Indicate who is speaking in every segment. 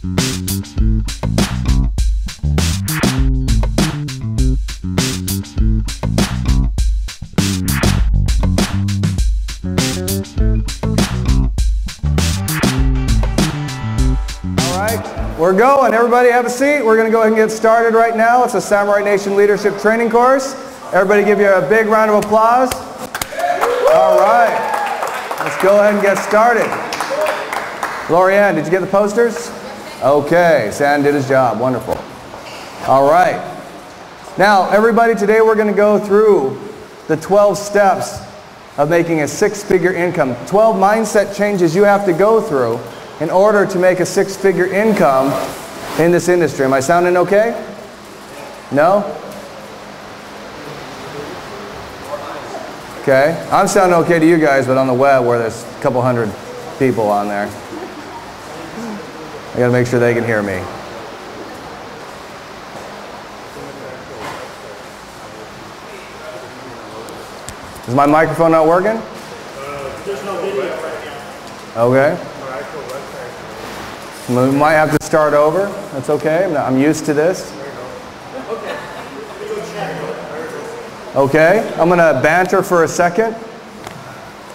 Speaker 1: We're going. Everybody have a seat. We're going to go ahead and get started right now. It's a Samurai Nation Leadership Training Course. Everybody give you a big round of applause. All right. Let's go ahead and get started. Lorianne, did you get the posters? Okay. San did his job. Wonderful. All right. Now, everybody, today we're going to go through the 12 steps of making a six-figure income. 12 mindset changes you have to go through in order to make a six-figure income in this industry. Am I sounding okay? No? Okay. I'm sounding okay to you guys, but on the web where there's a couple hundred people on there, I gotta make sure they can hear me. Is my microphone not working?
Speaker 2: There's no video right now.
Speaker 1: Okay. We might have to start over. That's okay. I'm used to this. Okay. I'm going to banter for a second.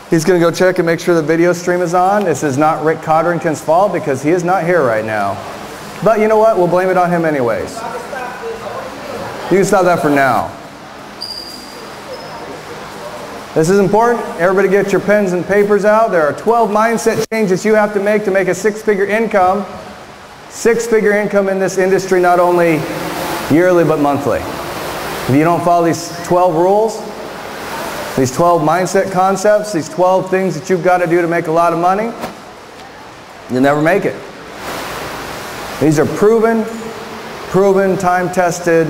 Speaker 1: He's going to go check and make sure the video stream is on. This is not Rick Codrington's fault because he is not here right now. But you know what? We'll blame it on him anyways. You can stop that for now. This is important. Everybody get your pens and papers out. There are 12 mindset changes you have to make a six-figure income. Six-figure income in this industry, not only yearly but monthly. If you don't follow these 12 rules, these 12 mindset concepts, these 12 things that you've got to do to make a lot of money, you'll never make it. These are proven, time-tested.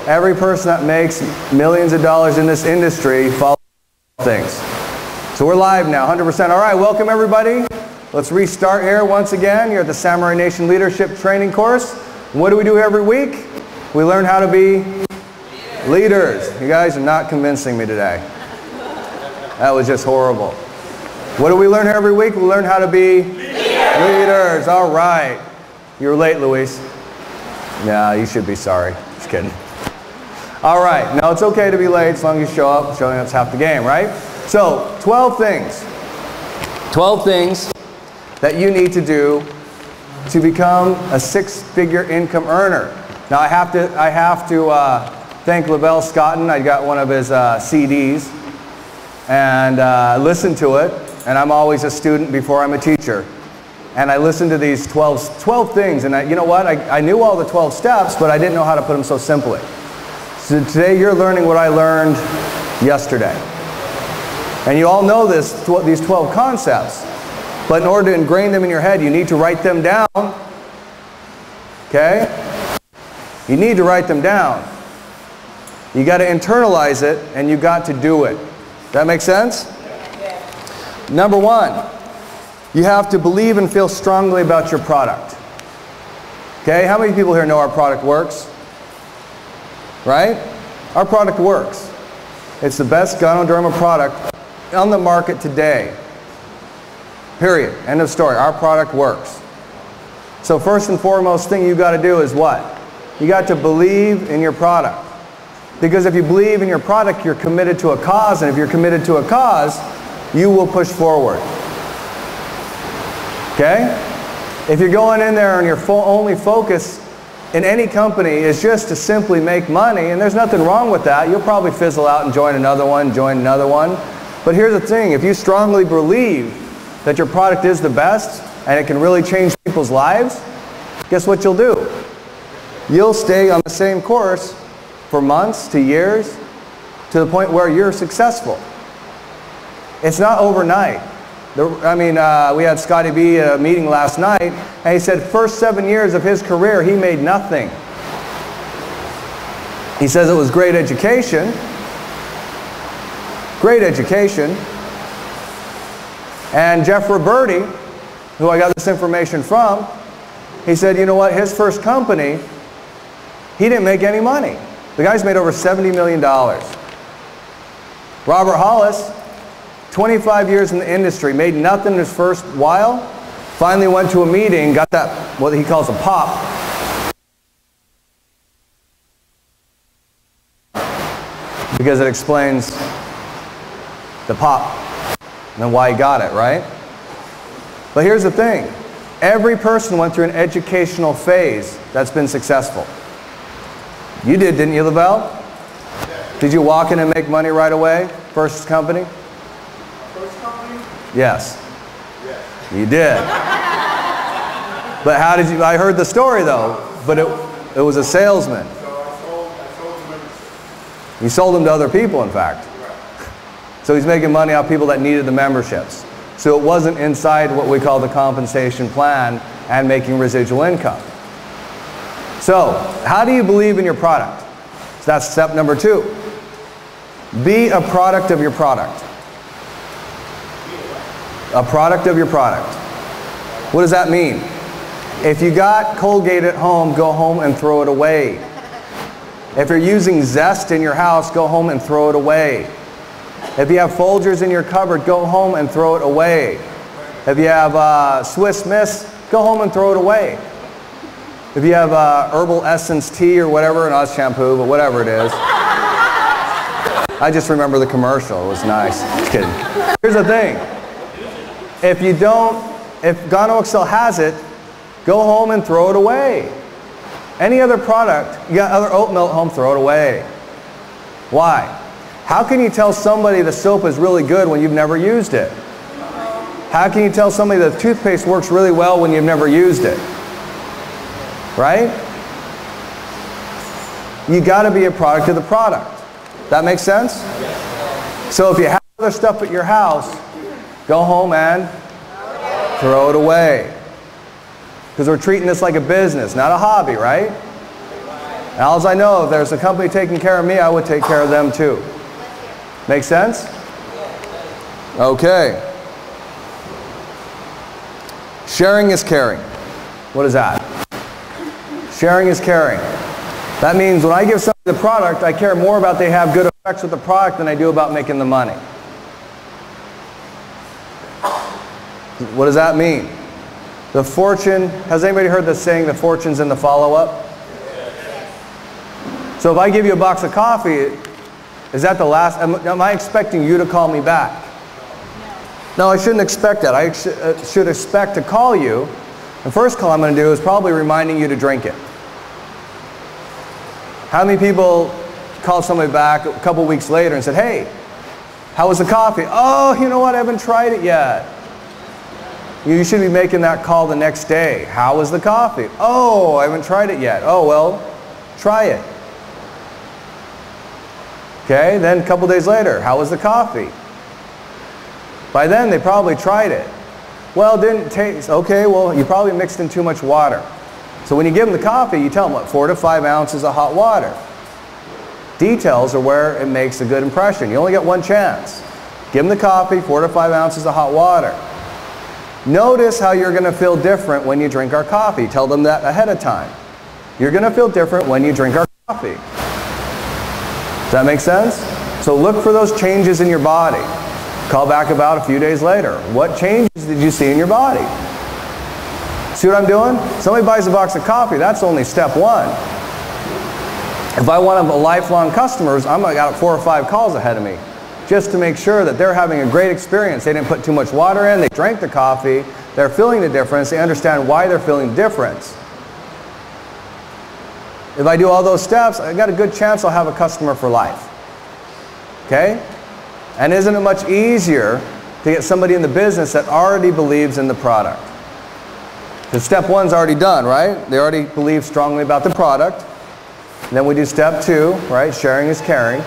Speaker 1: Every person that makes millions of dollars in this industry follows things. So we're live now, 100%. All right, welcome everybody. Let's restart here once again. You're at the Samurai Nation Leadership Training Course. What do we do every week? We learn how to be leaders. You guys are not convincing me today. That was just horrible. What do we learn here every week? We learn how to be leaders. All right. You were late, Luis. No, you should be sorry. Just kidding. All right. No, it's okay to be late as long as you show up. Showing up's half the game, right? So, 12 things. 12 things that you need to do to become a six-figure income earner. Now, I have to thank Lavelle Scotton. I got one of his CDs and listened to it. And I'm always a student before I'm a teacher. And I listened to these 12 things. And you know what? I knew all the 12 steps, but I didn't know how to put them so simply. So today you're learning what I learned yesterday. And you all know these 12 concepts. But in order to ingrain them in your head, you need to write them down. Okay? You need to write them down. You got to internalize it, and you got to do it. That make sense? Number one, you have to believe and feel strongly about your product. Okay? How many people here know our product works? Right? Our product works. It's the best Ganoderma product on the market today. Period. End of story. Our product works. So first and foremost thing you got to do is what? You got to believe in your product. Because if you believe in your product, you're committed to a cause, and if you're committed to a cause, you will push forward. Okay? If you're going in there and your only focus in any company is just to simply make money, and there's nothing wrong with that. You'll probably fizzle out and join another one. But here's the thing. If you strongly believe that your product is the best and it can really change people's lives, guess what you'll do? You'll stay on the same course for months to years to the point where you're successful. It's not overnight. We had Scotty B at a meeting last night, and he said first 7 years of his career, he made nothing. He says it was great education. Great education. And Jeff Roberti, who I got this information from, he said, you know what, his first company, he didn't make any money. The guy's made over $70 million. Robert Hollis, 25 years in the industry, made nothing in his first while, Finally went to a meeting, got that, what he calls a pop. Because it explains the pop and then why he got it, right? But here's the thing. Every person went through an educational phase that's been successful. You did, didn't you, Lavelle? Did you walk in and make money right away? First company?
Speaker 2: First company?
Speaker 1: Yes.
Speaker 2: Yes.
Speaker 1: You did. But how did you, I heard the story though, but it was a salesman.
Speaker 2: So I sold the membership.
Speaker 1: You sold them to other people, in fact.
Speaker 2: Right.
Speaker 1: So he's making money off people that needed the memberships. So it wasn't inside what we call the compensation plan and making residual income. So, how do you believe in your product? So that's step number 2. Be a product of your product. A product of your product. What does that mean? If you got Colgate at home, go home and throw it away. If you're using Zest in your house, go home and throw it away. If you have Folgers in your cupboard, go home and throw it away. If you have Swiss Miss, go home and throw it away. If you have Herbal Essence tea or whatever, not shampoo, but whatever it is. I just remember the commercial. It was nice. Just kidding. Here's the thing. If you don't, if Gano Excel has it, go home and throw it away. Any other product, you got other oat milk at home, throw it away. Why? How can you tell somebody the soap is really good when you've never used it? How can you tell somebody the toothpaste works really well when you've never used it? Right? You got to be a product of the product. That makes sense? So if you have other stuff at your house, go home and throw it away. Because we're treating this like a business, not a hobby, right? And all I know, if there's a company taking care of me, I would take care of them too. Make sense? Okay. Sharing is caring. What is that? Sharing is caring. That means when I give somebody the product, I care more about they have good effects with the product than I do about making the money. What does that mean? The fortune, has anybody heard the saying, the fortune's in the follow-up? So if I give you a box of coffee, is that the last, am I expecting you to call me back? No, I shouldn't expect that. I should expect to call you. The first call I'm going to do is probably reminding you to drink it. How many people called somebody back a couple weeks later and said, hey, how was the coffee? Oh, you know what, I haven't tried it yet. You should be making that call the next day. How was the coffee? Oh, I haven't tried it yet. Oh, well, try it. Okay, then a couple days later, how was the coffee? By then, they probably tried it. Well, it didn't taste. Okay, well, you probably mixed in too much water. So when you give them the coffee, you tell them, what, 4 to 5 ounces of hot water. Details are where it makes a good impression. You only get one chance. Give them the coffee, 4 to 5 ounces of hot water. Notice how you're going to feel different when you drink our coffee. Tell them that ahead of time. You're going to feel different when you drink our coffee. Does that make sense? So look for those changes in your body. Call back about a few days later. What changes did you see in your body? See what I'm doing? Somebody buys a box of coffee, that's only step 1. If I want a lifelong customers, I'm going to got 4 or 5 calls ahead of me just to make sure that they're having a great experience. They didn't put too much water in, they drank the coffee, they're feeling the difference, they understand why they're feeling the difference. If I do all those steps, I've got a good chance I'll have a customer for life. Okay? And isn't it much easier to get somebody in the business that already believes in the product? Because step 1's already done, right? They already believe strongly about the product. And then we do step 2, right? Sharing is caring.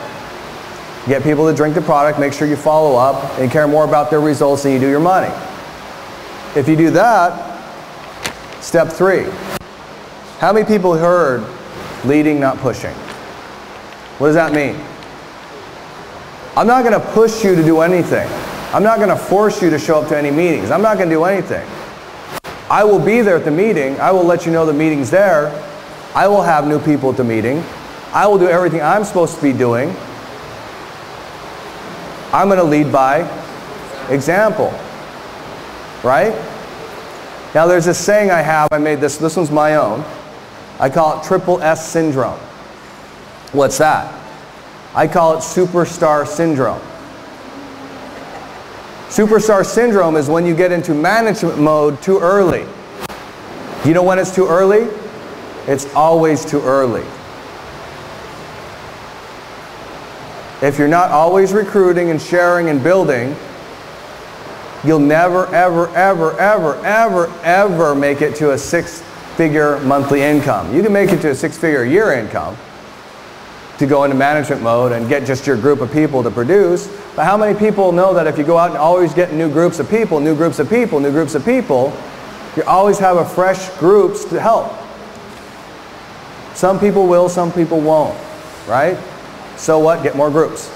Speaker 1: Get people to drink the product, make sure you follow up, and care more about their results than you do your money. If you do that, step 3. How many people heard leading, not pushing? What does that mean? I'm not going to push you to do anything. I'm not going to force you to show up to any meetings. I'm not going to do anything. I will be there at the meeting. I will let you know the meeting's there. I will have new people at the meeting. I will do everything I'm supposed to be doing. I'm going to lead by example. Right? Now there's this saying I have, I made this one's my own. I call it triple S syndrome. What's that? I call it superstar syndrome. Superstar syndrome is when you get into management mode too early. You know when it's too early? It's always too early. If you're not always recruiting and sharing and building, you'll never, ever, ever, ever, ever, ever make it to a six-figure monthly income. You can make it to a six-figure year income to go into management mode and get just your group of people to produce. But how many people know that if you go out and always get new groups of people, new groups of people, new groups of people, you always have a fresh groups to help? Some people will, some people won't, right? So what? Get more groups.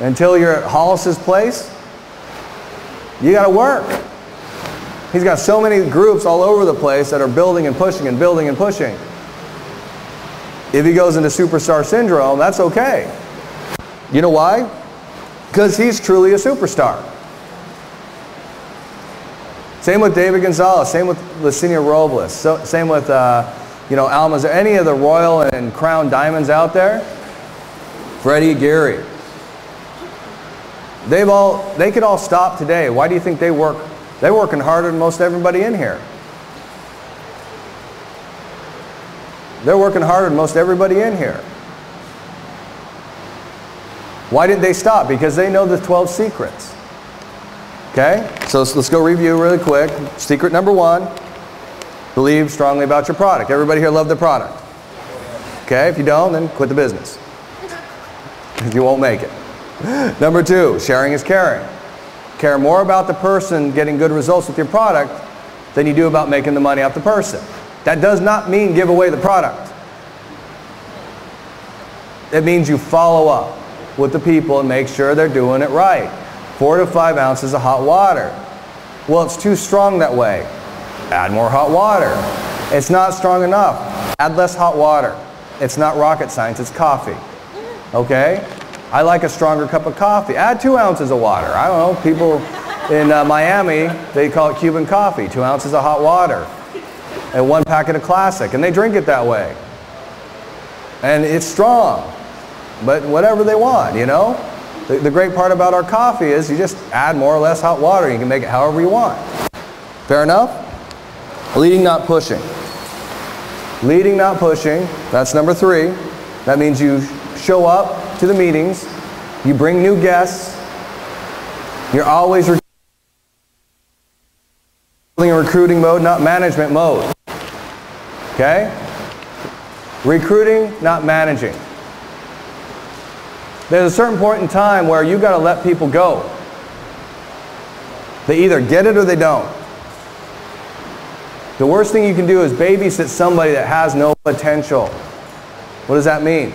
Speaker 1: Until you're at Hollis's place, you got to work. He's got so many groups all over the place that are building and pushing and building and pushing. If he goes into superstar syndrome, that's okay. You know why? Because he's truly a superstar. Same with David Gonzalez, same with Lacinia Robles, same with Alma's, any of the Royal and Crown Diamonds out there, Freddie, Gary. They could all stop today. Why do you think they work? They're working harder than most everybody in here. They're working harder than most everybody in here. Why did they stop? Because they know the 12 secrets. Okay? So let's go review really quick. Secret number 1, believe strongly about your product. Everybody here love their product? Okay? If you don't, then quit the business. You won't make it. Number 2, sharing is caring. Care more about the person getting good results with your product than you do about making the money off the person. That does not mean give away the product. It means you follow up with the people and make sure they're doing it right. 4 to 5 ounces of hot water. Well, it's too strong that way. Add more hot water. It's not strong enough. Add less hot water. It's not rocket science, it's coffee. Okay? I like a stronger cup of coffee. Add 2 ounces of water. I don't know, people in Miami, they call it Cuban coffee. 2 ounces of hot water and 1 packet of Classic, and they drink it that way. And it's strong, but whatever they want, you know? The great part about our coffee is you just add more or less hot water. You can make it however you want. Fair enough? Leading, not pushing. Leading, not pushing. That's number 3. That means you show up to the meetings. You bring new guests. You're always in recruiting mode, not management mode. Okay? Recruiting, not managing. There's a certain point in time where you've got to let people go. They either get it or they don't. The worst thing you can do is babysit somebody that has no potential. What does that mean?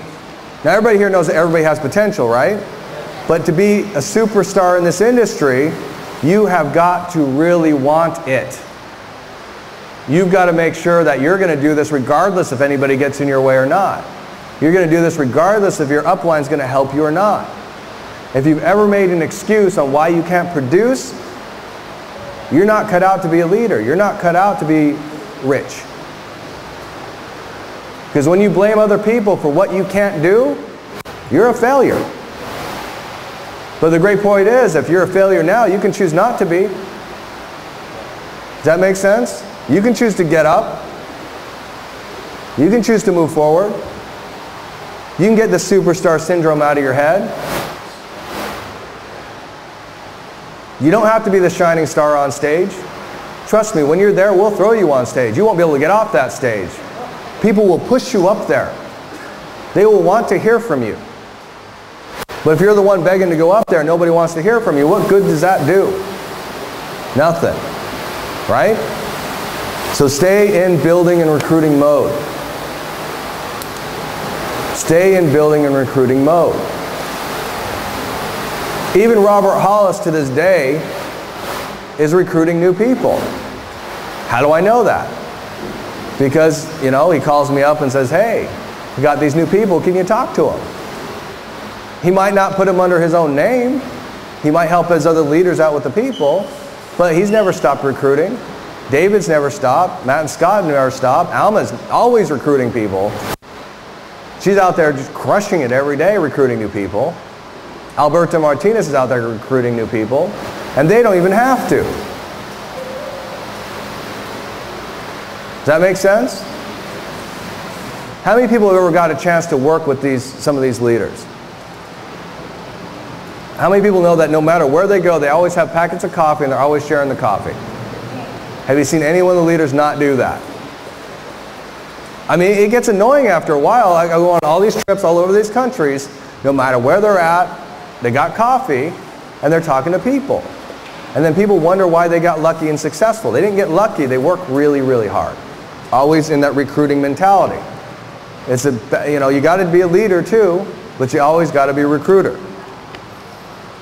Speaker 1: Now everybody here knows that everybody has potential, right? But to be a superstar in this industry, you have got to really want it. You've got to make sure that you're going to do this regardless if anybody gets in your way or not. You're going to do this regardless if your upline is going to help you or not. If you've ever made an excuse on why you can't produce, you're not cut out to be a leader. You're not cut out to be rich. Because when you blame other people for what you can't do, you're a failure. But the great point is, if you're a failure now, you can choose not to be. Does that make sense? You can choose to get up. You can choose to move forward. You can get the superstar syndrome out of your head. You don't have to be the shining star on stage. Trust me, when you're there, we'll throw you on stage. You won't be able to get off that stage. People will push you up there. They will want to hear from you. But if you're the one begging to go up there and nobody wants to hear from you, what good does that do? Nothing. Right? So stay in building and recruiting mode. Stay in building and recruiting mode. Even Robert Hollis to this day is recruiting new people. How do I know that? Because, you know, he calls me up and says, hey, we got these new people, can you talk to them? He might not put them under his own name. He might help his other leaders out with the people. But he's never stopped recruiting. David's never stopped. Matt and Scott never stopped. Alma's always recruiting people. She's out there just crushing it every day, recruiting new people. Alberto Martinez is out there recruiting new people, and they don't even have to. Does that make sense? How many people have ever got a chance to work with some of these leaders? How many people know that no matter where they go, they always have packets of coffee and they're always sharing the coffee? Have you seen any one of the leaders not do that? I mean, it gets annoying after a while. I go on all these trips all over these countries. No matter where they're at, they got coffee and they're talking to people. And then people wonder why they got lucky and successful. They didn't get lucky. They worked really, really hard. Always in that recruiting mentality. It's you got to be a leader too, but you always got to be a recruiter.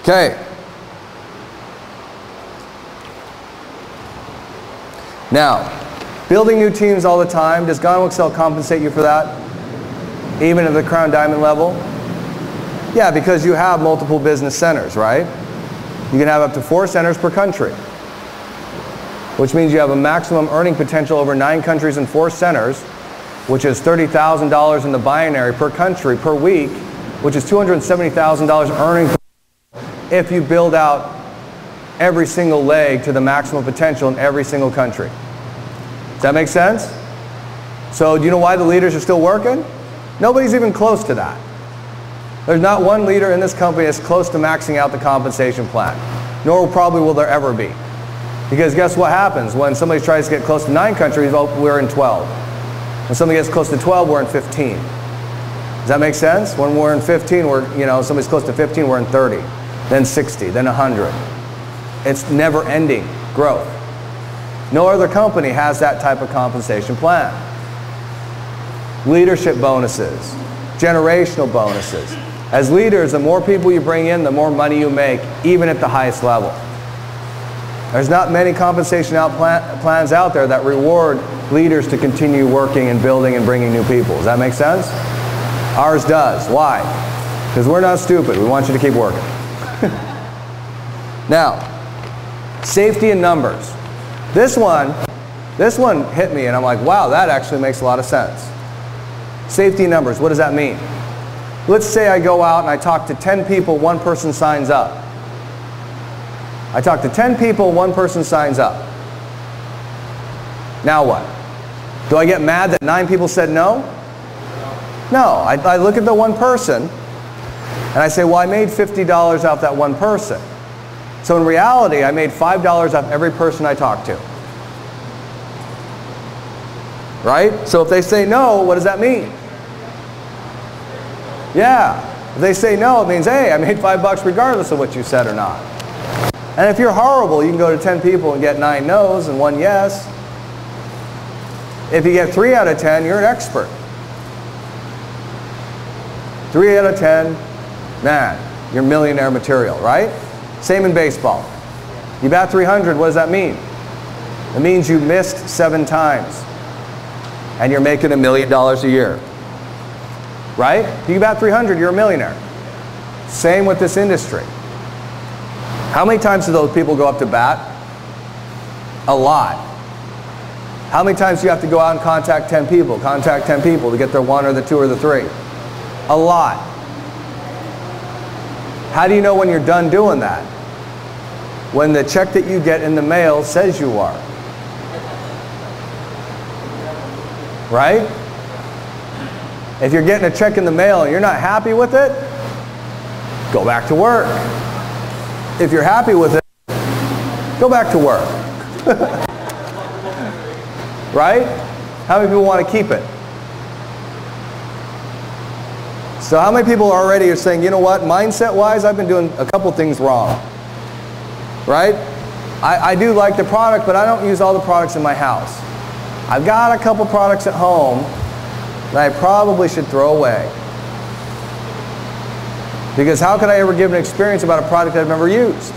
Speaker 1: Okay. Now, building new teams all the time. Does Gano Excel compensate you for that? Even at the Crown Diamond level? Yeah, because you have multiple business centers, right? You can have up to 4 centers per country, which means you have a maximum earning potential over 9 countries and 4 centers, which is $30,000 in the binary per country per week, which is $270,000 earning if you build out every single leg to the maximum potential in every single country. Does that make sense? So do you know why the leaders are still working? Nobody's even close to that. There's not one leader in this company that's close to maxing out the compensation plan, nor probably will there ever be. Because guess what happens? When somebody tries to get close to 9 countries, well, we're in 12. When somebody gets close to 12, we're in 15. Does that make sense? When we're in 15, somebody's close to 15, we're in 30, then 60, then 100. It's never ending growth. No other company has that type of compensation plan. Leadership bonuses, generational bonuses. As leaders, the more people you bring in, the more money you make, even at the highest level. There's not many compensation plans out there that reward leaders to continue working and building and bringing new people. Does that make sense? Ours does. Why? Because we're not stupid. We want you to keep working. Now, safety in numbers. This one hit me and I'm like, wow, that actually makes a lot of sense. Safety in numbers, what does that mean? Let's say I go out and I talk to 10 people, 1 person signs up. I talk to 10 people, 1 person signs up. Now what? Do I get mad that 9 people said no? No, I look at the 1 person and I say, well, I made $50 off that 1 person. So in reality, I made $5 off every person I talked to. Right? So if they say no, what does that mean? Yeah. If they say no, it means, hey, I made $5 regardless of what you said or not. And if you're horrible, you can go to 10 people and get 9 no's and 1 yes. If you get 3 out of 10, you're an expert. 3 out of 10, man, you're millionaire material, right? Same in baseball. You bat 300, what does that mean? It means you missed 7 times. And you're making $1 million a year. Right? If you bat 300, you're a millionaire. Same with this industry. How many times do those people go up to bat? A lot. How many times do you have to go out and contact 10 people to get their 1 or the 2 or the 3? A lot. How do you know when you're done doing that? When the check that you get in the mail says you are. Right? If you're getting a check in the mail and you're not happy with it, go back to work. If you're happy with it, go back to work. Right? How many people want to keep it? So how many people already are saying, you know what, mindset-wise, I've been doing a couple things wrong. Right? I do like the product, but I don't use all the products in my house. I've got a couple products at home that I probably should throw away. Because how could I ever give an experience about a product I've never used?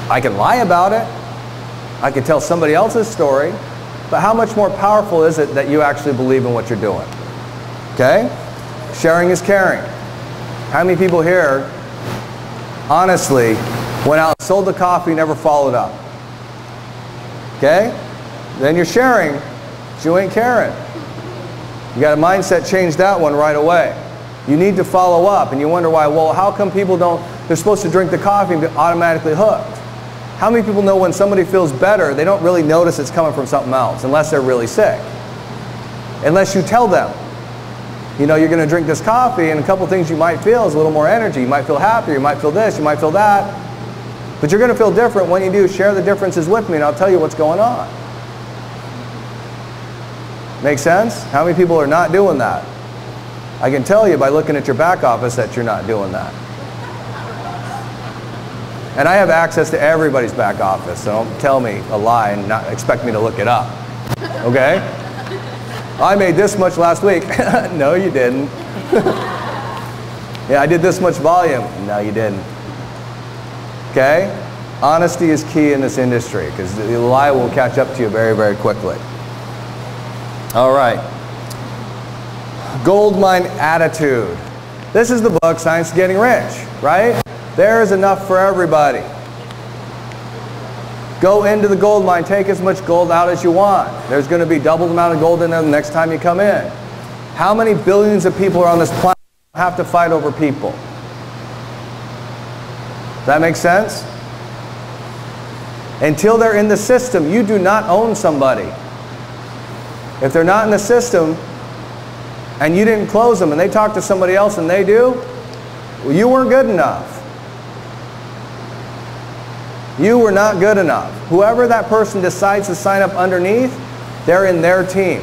Speaker 1: I can lie about it. I can tell somebody else's story. But how much more powerful is it that you actually believe in what you're doing? Okay? Sharing is caring. How many people here honestly Went out, sold the coffee, never followed up. Okay? Then you're sharing, but you ain't caring. You got a mindset change that one right away. You need to follow up, and you wonder why. Well, how come people don't, they're supposed to drink the coffee and be automatically hooked. How many people know when somebody feels better, they don't really notice it's coming from something else, unless they're really sick. Unless you tell them, you know, you're going to drink this coffee, and a couple things you might feel is a little more energy. You might feel happier, you might feel this, you might feel that. But you're going to feel different when you do. Share the differences with me, and I'll tell you what's going on. Make sense? How many people are not doing that? I can tell you by looking at your back office that you're not doing that. And I have access to everybody's back office, so don't tell me a lie and not expect me to look it up. Okay? I made this much last week. No, you didn't. Yeah, I did this much volume. No, you didn't. Okay? Honesty is key in this industry, because the lie will catch up to you very, very quickly. All right. Gold mine attitude. This is the book, Science of Getting Rich, right? There is enough for everybody. Go into the gold mine, take as much gold out as you want. There's going to be double the amount of gold in there the next time you come in. How many billions of people are on this planet who have to fight over people? Does that make sense? Until they're in the system, you do not own somebody. If they're not in the system, and you didn't close them, and they talk to somebody else and they do, well, you weren't good enough. You were not good enough. Whoever that person decides to sign up underneath, they're in their team.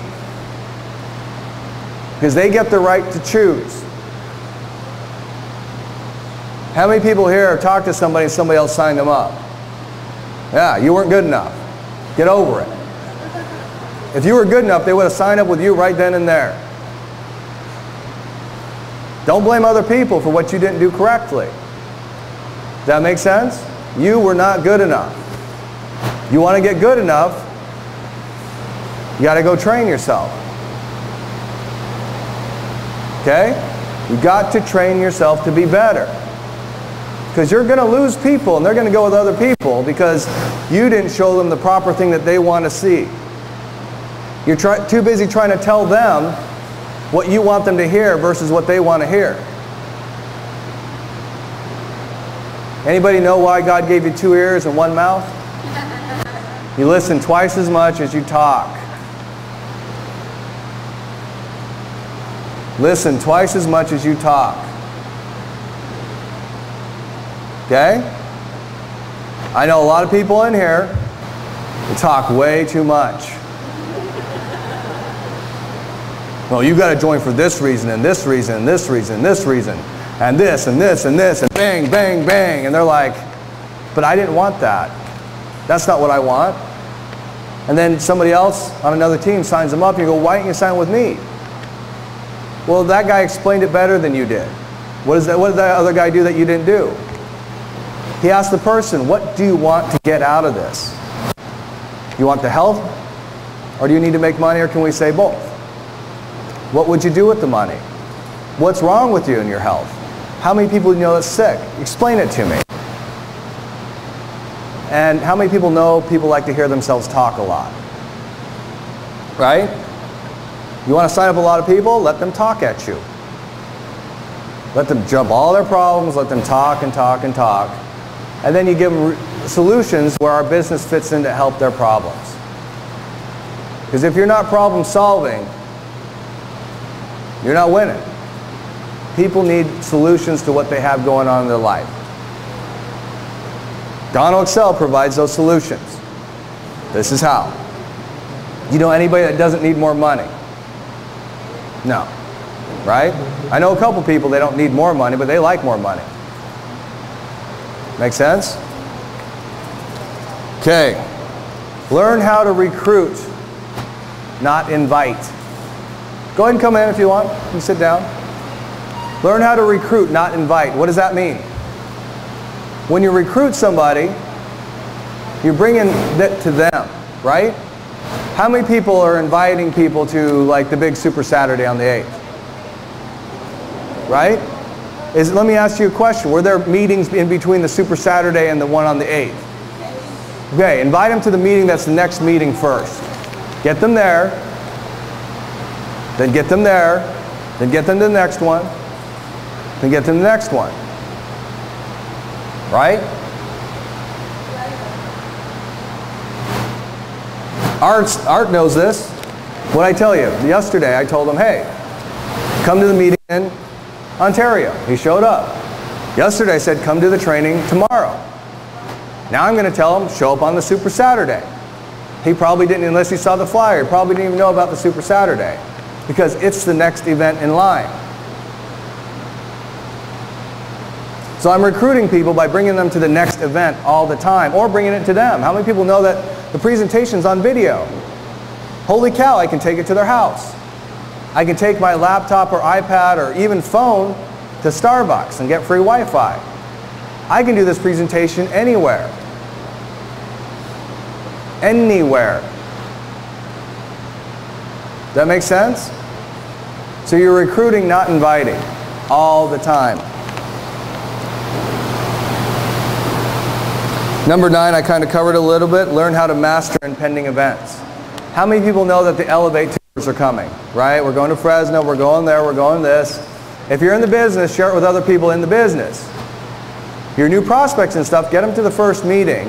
Speaker 1: Because they get the right to choose. How many people here have talked to somebody and somebody else signed them up? Yeah, you weren't good enough. Get over it. If you were good enough, they would have signed up with you right then and there. Don't blame other people for what you didn't do correctly. Does that make sense? You were not good enough. You want to get good enough, you got to go train yourself. Okay? You got to train yourself to be better. Because you're going to lose people, and they're going to go with other people because you didn't show them the proper thing that they want to see. You're too busy trying to tell them what you want them to hear versus what they want to hear. Anybody know why God gave you 2 ears and 1 mouth? You listen twice as much as you talk. Listen twice as much as you talk. Okay? I know a lot of people in here who talk way too much. Well, you got to join for this reason, and this reason, and this reason, and this reason, and this, and this, and this, and bang, bang, bang. And they're like, but I didn't want that. That's not what I want. And then somebody else on another team signs them up, and you go, why didn't you sign with me? Well, that guy explained it better than you did. What did that other guy do that you didn't do? He asked the person, what do you want to get out of this? You want the health? Or do you need to make money, or can we say both? What would you do with the money? What's wrong with you in your health? How many people do you know that's sick? Explain it to me. And how many people know people like to hear themselves talk a lot? Right? You want to sign up a lot of people? Let them talk at you. Let them jump all their problems, let them talk and talk and talk. And then you give them solutions where our business fits in to help their problems. Because if you're not problem solving, you're not winning. People need solutions to what they have going on in their life. Gano Excel provides those solutions. This is how. You know anybody that doesn't need more money? No. Right? I know a couple people, they don't need more money, but they like more money. Make sense? Okay. Learn how to recruit, not invite. Go ahead and come in if you want. You can sit down. Learn how to recruit, not invite. What does that mean? When you recruit somebody, you're bringing that to them, right? How many people are inviting people to like the big Super Saturday on the 8th? Right? Let me ask you a question. Were there meetings in between the Super Saturday and the one on the 8th? Okay, invite them to the meeting that's the next meeting first. Get them there, then get them there, then get them to the next one, then get them to the next one. Right? Art knows this. What I tell you, yesterday I told him, hey, come to the meeting in Ontario. He showed up. Yesterday I said, come to the training tomorrow. Now I'm going to tell him, show up on the Super Saturday. He probably didn't, unless he saw the flyer, he probably didn't even know about the Super Saturday, because it's the next event in line. So I'm recruiting people by bringing them to the next event all the time, or bringing it to them. How many people know that the presentation's on video? Holy cow, I can take it to their house. I can take my laptop or iPad or even phone to Starbucks and get free Wi-Fi. I can do this presentation anywhere. Anywhere. Does that make sense? So you're recruiting, not inviting, all the time. Number 9, I kind of covered a little bit. Learn how to master impending events. How many people know that the Elevate tours are coming? Right? We're going to Fresno, we're going there, we're going this. If you're in the business, share it with other people in the business. Your new prospects and stuff, get them to the first meeting,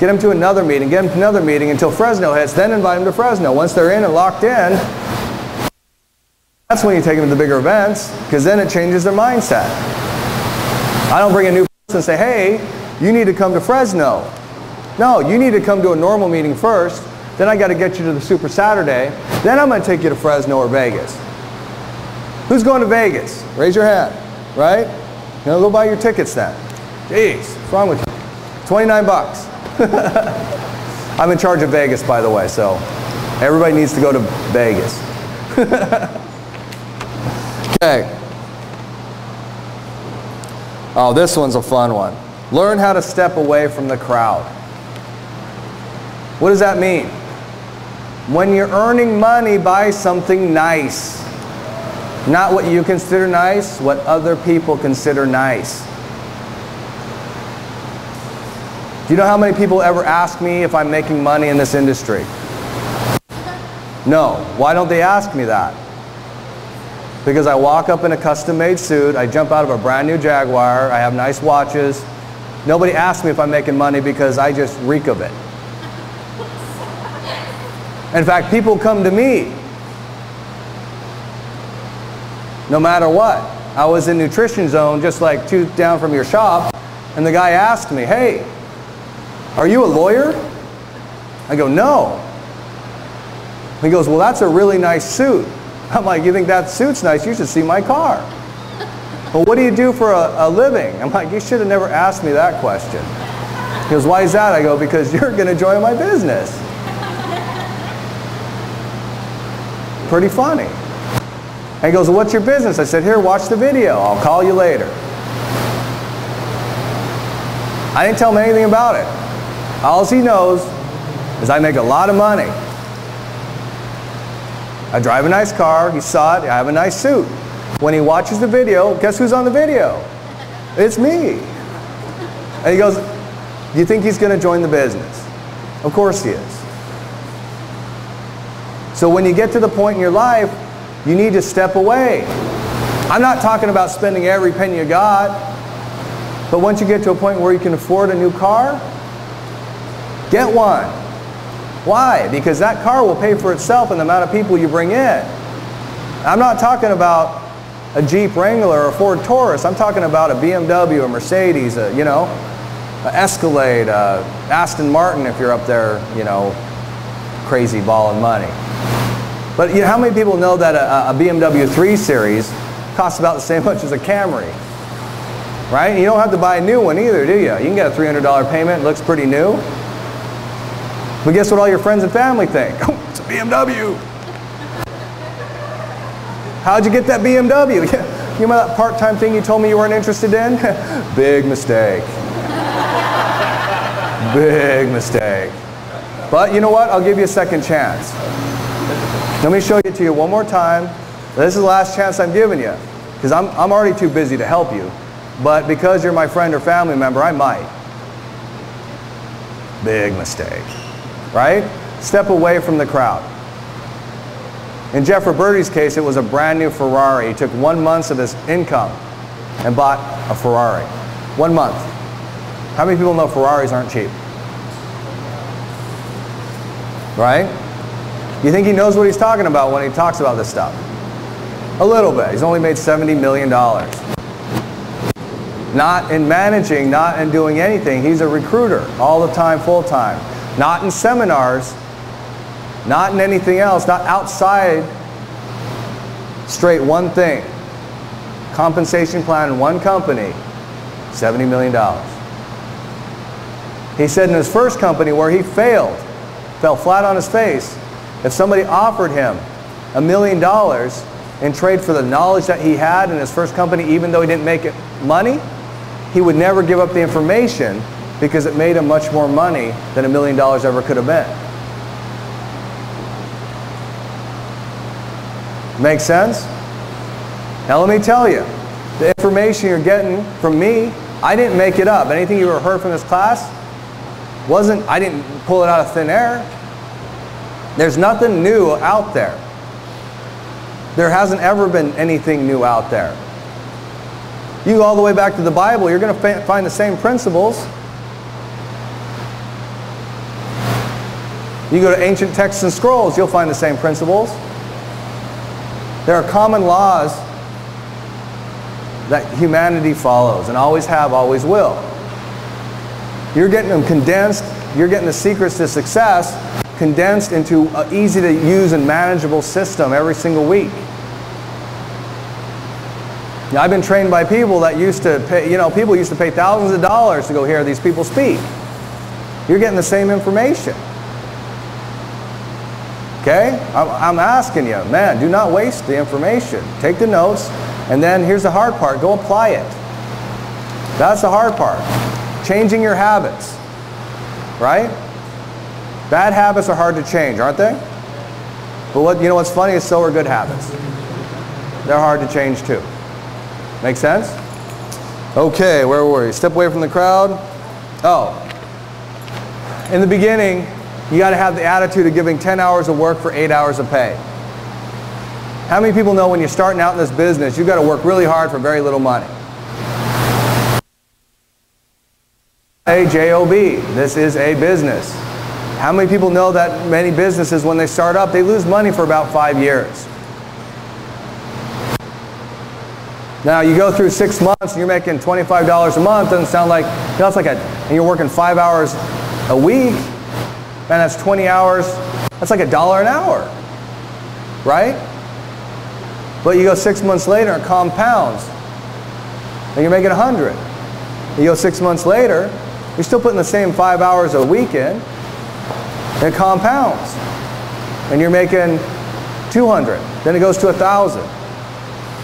Speaker 1: get them to another meeting, get them to another meeting until Fresno hits, then invite them to Fresno. Once they're in and locked in, that's when you take them to the bigger events, because then it changes their mindset. I don't bring a new person and say, hey, you need to come to Fresno. No, you need to come to a normal meeting first, then I got to get you to the Super Saturday, then I'm going to take you to Fresno or Vegas. Who's going to Vegas? Raise your hand, right? You know, go buy your tickets then. Jeez, what's wrong with you? 29 bucks. I'm in charge of Vegas, by the way, so everybody needs to go to Vegas. Okay. Oh, this one's a fun one. Learn how to step away from the crowd. What does that mean? When you're earning money, buy something nice. Not what you consider nice, what other people consider nice. Do you know how many people ever ask me if I'm making money in this industry? No. Why don't they ask me that? Because I walk up in a custom-made suit, I jump out of a brand new Jaguar, I have nice watches. Nobody asks me if I'm making money because I just reek of it. In fact, people come to me no matter what. I was in Nutrition Zone just like 2 down from your shop, and the guy asked me, hey, are you a lawyer? I go, no. He goes, well, that's a really nice suit. I'm like, you think that suit's nice? You should see my car. Well, what do you do for a living? I'm like, you should have never asked me that question. He goes, why is that? I go, because you're going to join my business. Pretty funny. And he goes, well, what's your business? I said, here, watch the video. I'll call you later. I didn't tell him anything about it. All he knows is I make a lot of money. I drive a nice car. He saw it. I have a nice suit. When he watches the video, guess who's on the video? It's me. And he goes, do you think he's going to join the business? Of course he is. So when you get to the point in your life, you need to step away. I'm not talking about spending every penny you got, but once you get to a point where you can afford a new car, get one. Why? Because that car will pay for itself in the amount of people you bring in. I'm not talking about a Jeep Wrangler or a Ford Taurus. I'm talking about a BMW, a Mercedes, you know, an Escalade, Aston Martin if you're up there, you know, crazy balling money. But you know, how many people know that a BMW 3 Series costs about the same much as a Camry? Right? You don't have to buy a new one either, do you? You can get a $300 payment. It looks pretty new. But guess what all your friends and family think? Oh, it's a BMW. How'd you get that BMW? You remember that part-time thing you told me you weren't interested in? Big mistake. Big mistake. But you know what? I'll give you a second chance. Let me show it to you one more time. This is the last chance I'm giving you. because I'm already too busy to help you. But because you're my friend or family member, I might. Big mistake, right? Step away from the crowd. In Jeff Roberti's case, it was a brand new Ferrari. He took 1 month of his income and bought a Ferrari. 1 month. How many people know Ferraris aren't cheap? Right? You think he knows what he's talking about when he talks about this stuff? A little bit. He's only made $70 million. Not in managing, not in doing anything. He's a recruiter all the time, full time. Not in seminars, not in anything else, not outside. Straight one thing. Compensation plan in one company, $70 million. He said in his first company where he failed, fell flat on his face, if somebody offered him $1 million in trade for the knowledge that he had in his first company, even though he didn't make it money, he would never give up the information because it made him much more money than $1 million ever could have been. Make sense? Now let me tell you, the information you're getting from me, I didn't make it up. Anything you ever heard from this class, I didn't pull it out of thin air. There's nothing new out there. There hasn't ever been anything new out there. You go all the way back to the Bible, you're going to find the same principles. You go to ancient texts and scrolls, you'll find the same principles. There are common laws that humanity follows and always have, always will. You're getting them condensed, you're getting the secrets to success condensed into an easy to use and manageable system every single week. Now, I've been trained by people that used to pay, people used to pay thousands of dollars to go hear these people speak. You're getting the same information. Okay? I'm asking you, man, do not waste the information. Take the notes, and then here's the hard part, go apply it. That's the hard part. Changing your habits, right? Bad habits are hard to change, aren't they? But what's funny is so are good habits. They're hard to change too. Make sense? Okay, where were we? Step away from the crowd. Oh, in the beginning, you got to have the attitude of giving 10 hours of work for 8 hours of pay. How many people know when you're starting out in this business, you've got to work really hard for very little money? J-O-B. This is a business. How many people know that many businesses, when they start up, they lose money for about 5 years? Now, you go through 6 months and you're making $25 a month, doesn't sound like, that's like and you're working 5 hours a week, man, that's 20 hours, that's like $1 an hour, right? But you go 6 months later and it compounds, and you're making 100. You go 6 months later, you're still putting the same 5 hours a week in, and it compounds, and you're making 200. Then it goes to 1,000.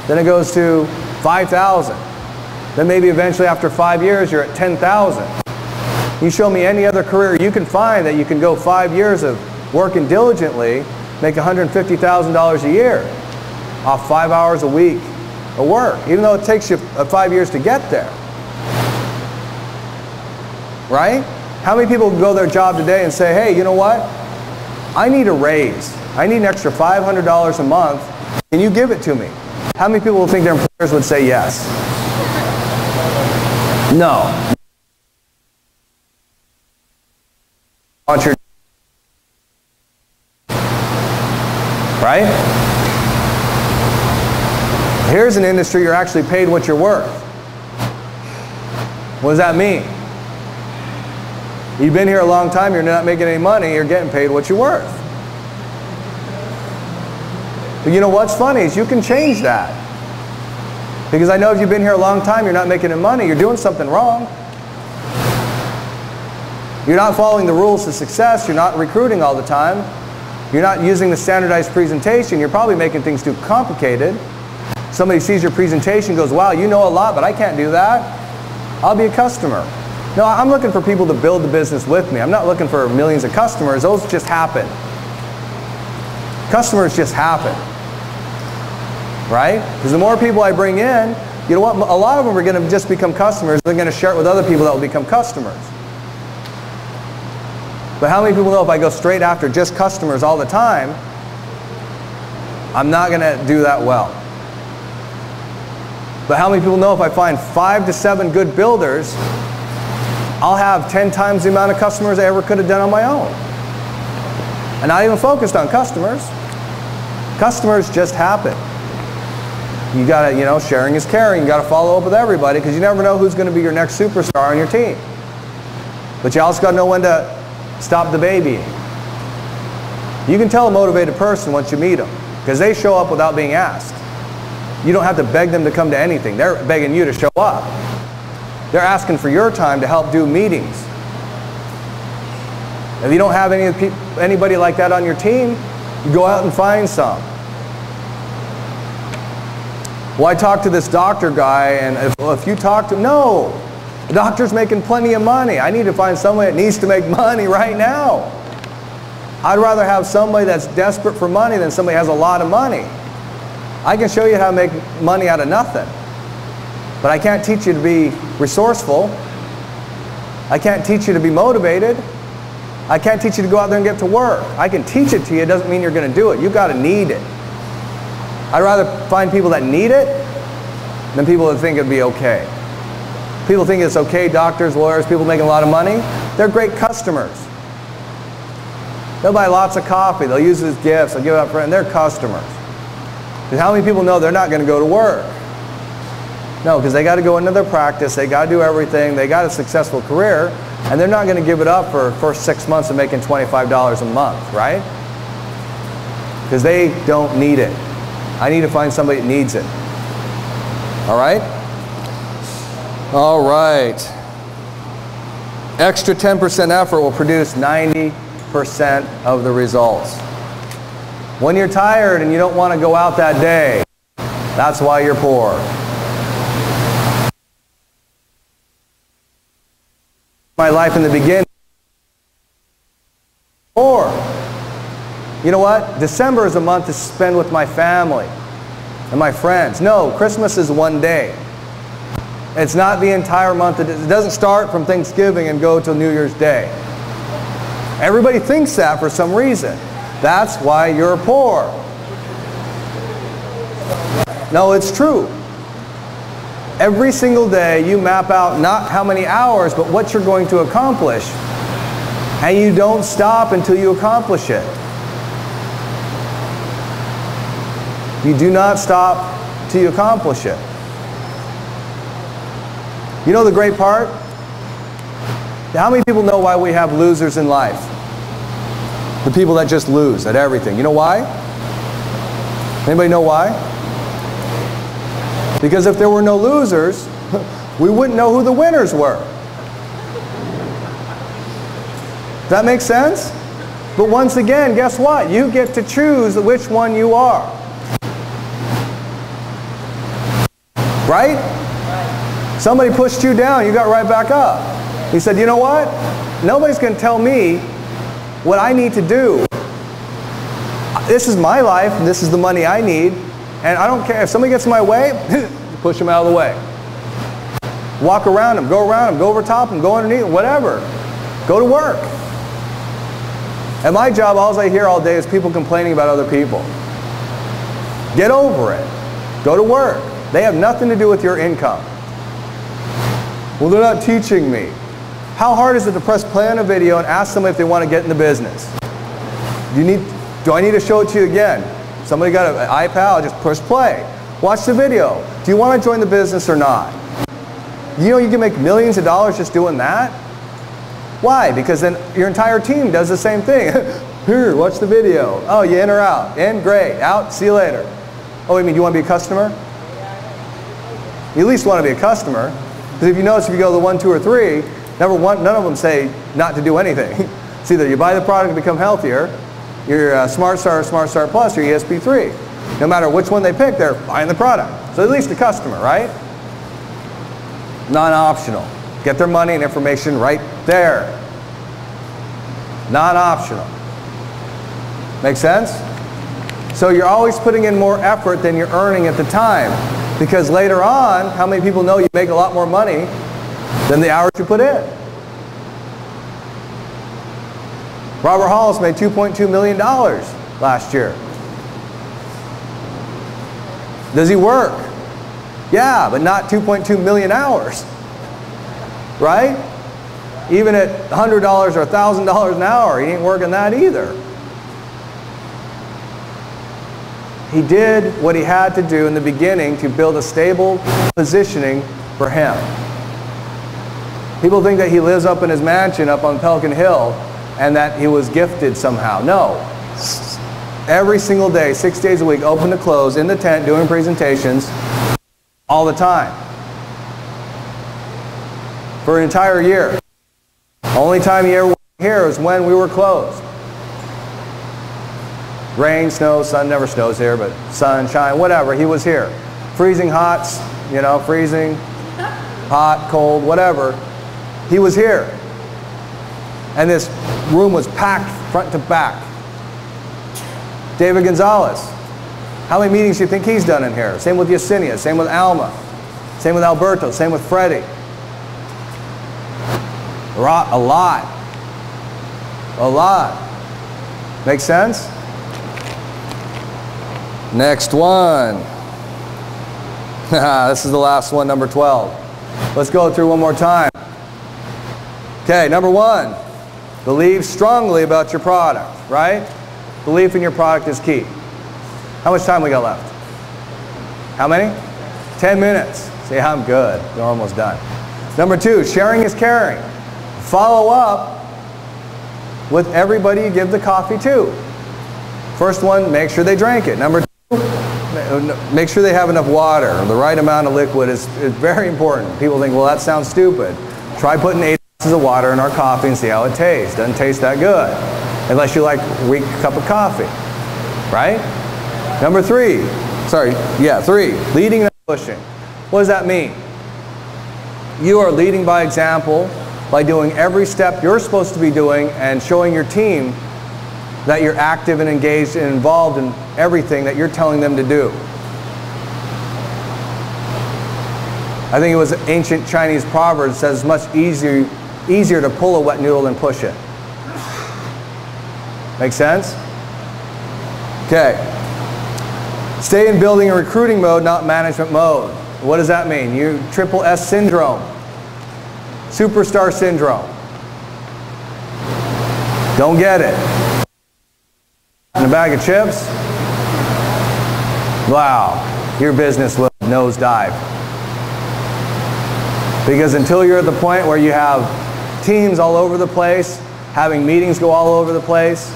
Speaker 1: Then it goes to 5,000. Then maybe eventually after 5 years you're at 10,000. You show me any other career you can find that you can go 5 years of working diligently, make $150,000 a year off 5 hours a week of work, even though it takes you 5 years to get there. Right? How many people go to their job today and say, hey, you know what? I need a raise. I need an extra $500 a month. Can you give it to me? How many people think their employers would say yes? No. Right? Here's an industry you're actually paid what you're worth. What does that mean? You've been here a long time, you're not making any money, you're getting paid what you're worth. But you know what's funny is you can change that. Because I know if you've been here a long time, you're not making any money, you're doing something wrong. You're not following the rules to success, you're not recruiting all the time, you're not using the standardized presentation, you're probably making things too complicated. Somebody sees your presentation and goes, wow, you know a lot, but I can't do that. I'll be a customer. No, I'm looking for people to build the business with me. I'm not looking for millions of customers. Those just happen. Customers just happen. right? Because the more people I bring in, you know what, a lot of them are going to just become customers. They're going to share it with other people that will become customers. But how many people know if I go straight after just customers all the time, I'm not going to do that well? But how many people know if I find 5 to 7 good builders, I'll have 10 times the amount of customers I ever could have done on my own? And not even focused on customers. Customers just happen. You gotta, you know, sharing is caring. You gotta follow up with everybody because you never know who's going to be your next superstar on your team. But you also gotta know when to stop the babying. You can tell a motivated person once you meet them because they show up without being asked. You don't have to beg them to come to anything. They're begging you to show up. They're asking for your time to help do meetings. If you don't have anybody like that on your team, you go out and find some. Well, I talked to this doctor guy, and if you talk to him, no, the doctor's making plenty of money. I need to find somebody that needs to make money right now. I'd rather have somebody that's desperate for money than somebody who has a lot of money. I can show you how to make money out of nothing, but I can't teach you to be resourceful. I can't teach you to be motivated. I can't teach you to go out there and get to work. I can teach it to you. It doesn't mean you're going to do it. You've got to need it. I'd rather find people that need it than people that think it'd be okay. People think it's okay, doctors, lawyers, people making a lot of money. They're great customers. They'll buy lots of coffee. They'll use it as gifts. They'll give it up for and they're customers. Because how many people know they're not going to go to work? No, because they got to go into their practice. They got to do everything. They got a successful career. And they're not going to give it up for the first 6 months of making $25 a month, right? Because they don't need it. I need to find somebody that needs it. All right? All right. Extra 10% effort will produce 90% of the results. When you're tired and you don't want to go out that day, that's why you're poor. My life in the beginning. Or, you know what? December is a month to spend with my family and my friends. No, Christmas is one day. It's not the entire month. It doesn't start from Thanksgiving and go till New Year's Day. Everybody thinks that for some reason. That's why you're poor. No, it's true. Every single day you map out not how many hours, but what you're going to accomplish. And you don't stop until you accomplish it. You do not stop till you accomplish it. You know the great part? How many people know why we have losers in life? The people that just lose at everything. You know why? Anybody know why? Because if there were no losers, we wouldn't know who the winners were. Does that make sense? But once again, guess what? You get to choose which one you are. Right? Somebody pushed you down, you got right back up. He said, you know what? Nobody's going to tell me what I need to do. This is my life, and this is the money I need. And I don't care. If somebody gets in my way, push them out of the way. Walk around them, go over top them, go underneath them, whatever. Go to work. At my job, all I hear all day is people complaining about other people. Get over it. Go to work. They have nothing to do with your income. Well, they're not teaching me. How hard is it to press play on a video and ask somebody if they want to get in the business? Do I need to show it to you again? Somebody got an iPad, just push play. Watch the video. Do you want to join the business or not? You know you can make millions of dollars just doing that? Why? Because then your entire team does the same thing. Here, watch the video. Oh, you in or out? In? Great. Out? See you later. Oh, you mean you want to be a customer? You at least want to be a customer. Because if you notice, if you go to the 1, 2, or 3, number one, none of them say not to do anything. It's either you buy the product and become healthier, your Smart Start Plus, your ESP3. No matter which one they pick, they're buying the product. So at least a customer, right? Non-optional. Get their money and information right there. Non-optional. Make sense? So you're always putting in more effort than you're earning at the time. Because later on, how many people know you make a lot more money than the hours you put in? Robert Hollis made $2.2 million last year. Does he work? Yeah, but not 2.2 million hours. Right? Even at $100 or $1,000 an hour, he ain't working that either. He did what he had to do in the beginning to build a stable positioning for him. People think that he lives up in his mansion up on Pelican Hill and that he was gifted somehow. No. Every single day, 6 days a week, open to close, in the tent, doing presentations, all the time. For an entire year. Only time he ever was here was when we were closed. Rain, snow, sun, never snows here, but sunshine, whatever, he was here. Freezing hot, you know, freezing, hot, cold, whatever. He was here. And this room was packed front to back. David Gonzalez. How many meetings do you think he's done in here? Same with Yesenia, same with Alma, same with Alberto, same with Freddie. A lot. A lot. Make sense? Next one. This is the last one, number 12. Let's go through one more time. Okay, number 1. Believe strongly about your product, right? Belief in your product is key. How much time we got left? How many? 10 minutes. See, I'm good. We're almost done. Number 2, sharing is caring. Follow up with everybody you give the coffee to. First one, make sure they drank it. Number 2, make sure they have enough water. The right amount of liquid is very important. People think, well, that sounds stupid. Try putting 8 ounces of water in our coffee and see how it tastes. Doesn't taste that good. Unless you like a weak cup of coffee. Right? Number 3, 3, leading and pushing. What does that mean? You are leading by example by doing every step you're supposed to be doing and showing your team that you're active and engaged and involved in everything that you're telling them to do. I think it was an ancient Chinese proverb that says it's much easier to pull a wet noodle than push it. Make sense? Okay. Stay in building and recruiting mode, not management mode. What does that mean? You triple S syndrome. Superstar syndrome. Don't get it. In a bag of chips? Wow. Your business will nosedive. Because until you're at the point where you have teams all over the place, having meetings go all over the place,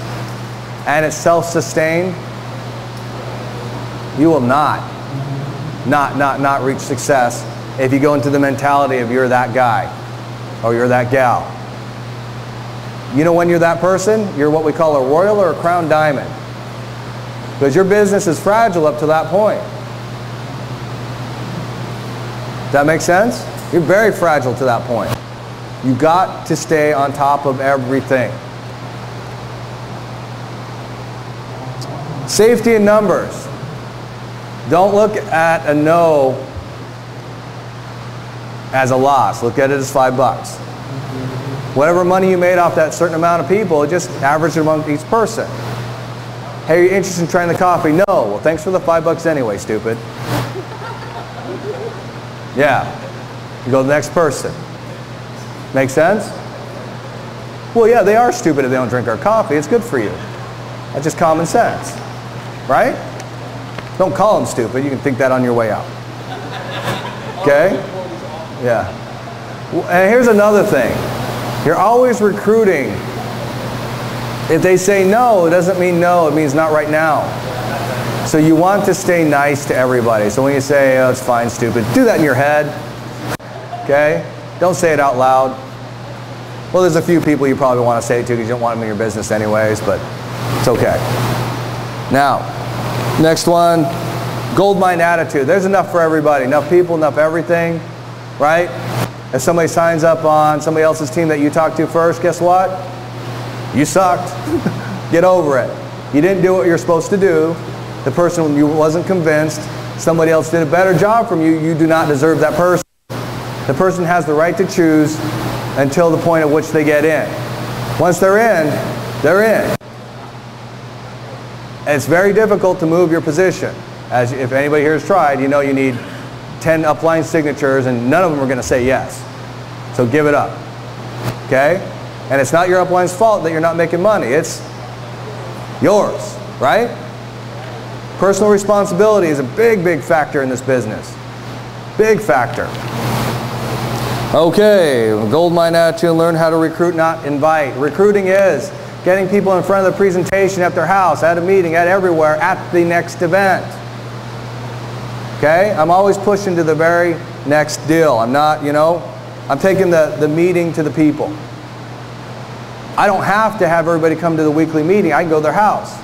Speaker 1: and it's self-sustained, you will not reach success if you go into the mentality of you're that guy or you're that gal. You know when you're that person? You're what we call a royal or a crown diamond. Because your business is fragile up to that point. Does that make sense? You're very fragile to that point. You've got to stay on top of everything. Safety in numbers. Don't look at a no as a loss. Look at it as $5. Whatever money you made off that certain amount of people, just average it among each person. Hey, are you interested in trying the coffee? No. Well, thanks for the $5 anyway, stupid. Yeah. You go to the next person. Make sense? Well, yeah, they are stupid if they don't drink our coffee. It's good for you. That's just common sense. Right? Don't call them stupid. You can think that on your way out. Okay? Yeah. And here's another thing. You're always recruiting. If they say no, it doesn't mean no. It means not right now. So you want to stay nice to everybody. So when you say, oh, it's fine, stupid, do that in your head. Okay? Don't say it out loud. Well, there's a few people you probably want to say it to because you don't want them in your business anyways, but it's okay. Now, next one, gold mine attitude. There's enough for everybody. Enough people, enough everything, right? If somebody signs up on somebody else's team that you talked to first, guess what? You sucked. Get over it. You didn't do what you're supposed to do. the person you wasn't convinced, somebody else did a better job from you, you do not deserve that person. The person has the right to choose until the point at which they get in. Once they're in, they're in. And it's very difficult to move your position. As if anybody here has tried, you know you need 10 upline signatures and none of them are going to say yes. So give it up. Okay? And it's not your upline's fault that you're not making money. It's yours, right? Personal responsibility is a big, big factor in this business. Big factor. Okay, gold mine attitude, learn how to recruit, not invite. Recruiting is getting people in front of the presentation at their house, at a meeting, at everywhere, at the next event. Okay? I'm always pushing to the very next deal. I'm not, you know, I'm taking the meeting to the people. I don't have to have everybody come to the weekly meeting. I can go to their house.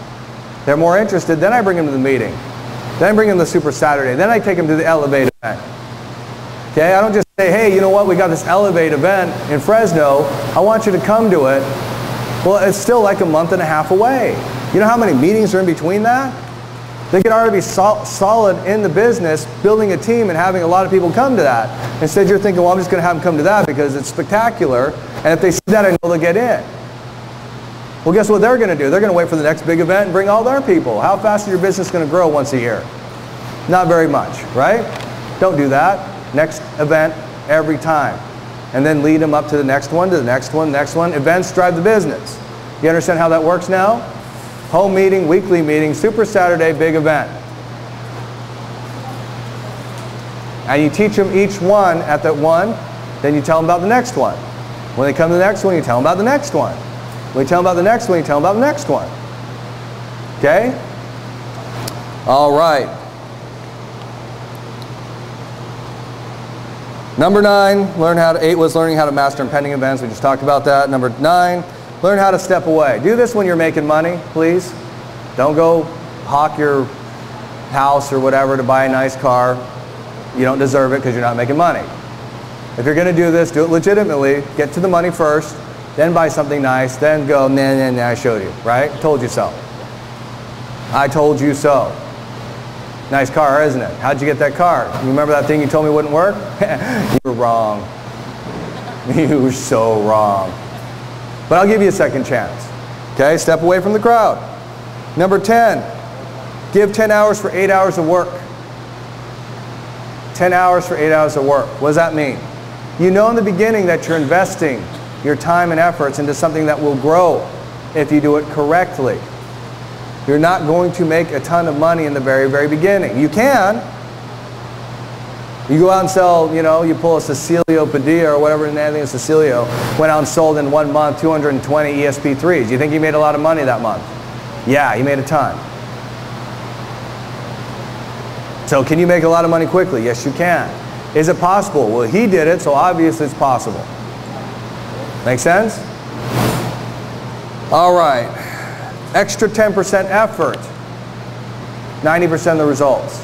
Speaker 1: They're more interested, then I bring them to the meeting. Then I bring them to Super Saturday. Then I take them to the Elevate event. Okay? I don't just say, hey, you know what, we got this Elevate event in Fresno. I want you to come to it. Well, it's still like a month and a half away. You know how many meetings are in between that? They could already be solid in the business, building a team and having a lot of people come to that. Instead, you're thinking, well, I'm just going to have them come to that because it's spectacular. And if they see that, I know they'll get in. Well, guess what they're going to do? They're going to wait for the next big event and bring all their people. How fast is your business going to grow once a year? Not very much, right? Don't do that. Next event every time. And then lead them up to the next one, to the next one, next one. Events drive the business. You understand how that works now? Home meeting, weekly meeting, Super Saturday, big event. And you teach them each one at that one, then you tell them about the next one. When they come to the next one, you tell them about the next one. When you tell them about the next one, you tell them about the next one. Okay? All right. Number 9, eight was learning how to master impending events. We just talked about that. Number 9, learn how to step away. Do this when you're making money, please. Don't go hawk your house or whatever to buy a nice car. You don't deserve it because you're not making money. If you're going to do this, do it legitimately. Get to the money first, then buy something nice, then go, nah, I showed you, right? Told you so. I told you so. Nice car, isn't it? How'd you get that car? You remember that thing you told me wouldn't work? You were wrong. You were so wrong. But I'll give you a second chance. Okay, step away from the crowd. Number 10, give 10 hours for 8 hours of work. 10 hours for 8 hours of work. What does that mean? You know in the beginning that you're investing your time and efforts into something that will grow if you do it correctly. You're not going to make a ton of money in the very, very beginning. You can. You go out and sell, you know, you pull a Cecilio Padilla or whatever, anything is Cecilio, went out and sold in 1 month 220 ESP3s. Do you think he made a lot of money that month? Yeah, he made a ton. So can you make a lot of money quickly? Yes, you can. Is it possible? Well, he did it, so obviously it's possible. Make sense? All right. Extra 10% effort, 90% of the results.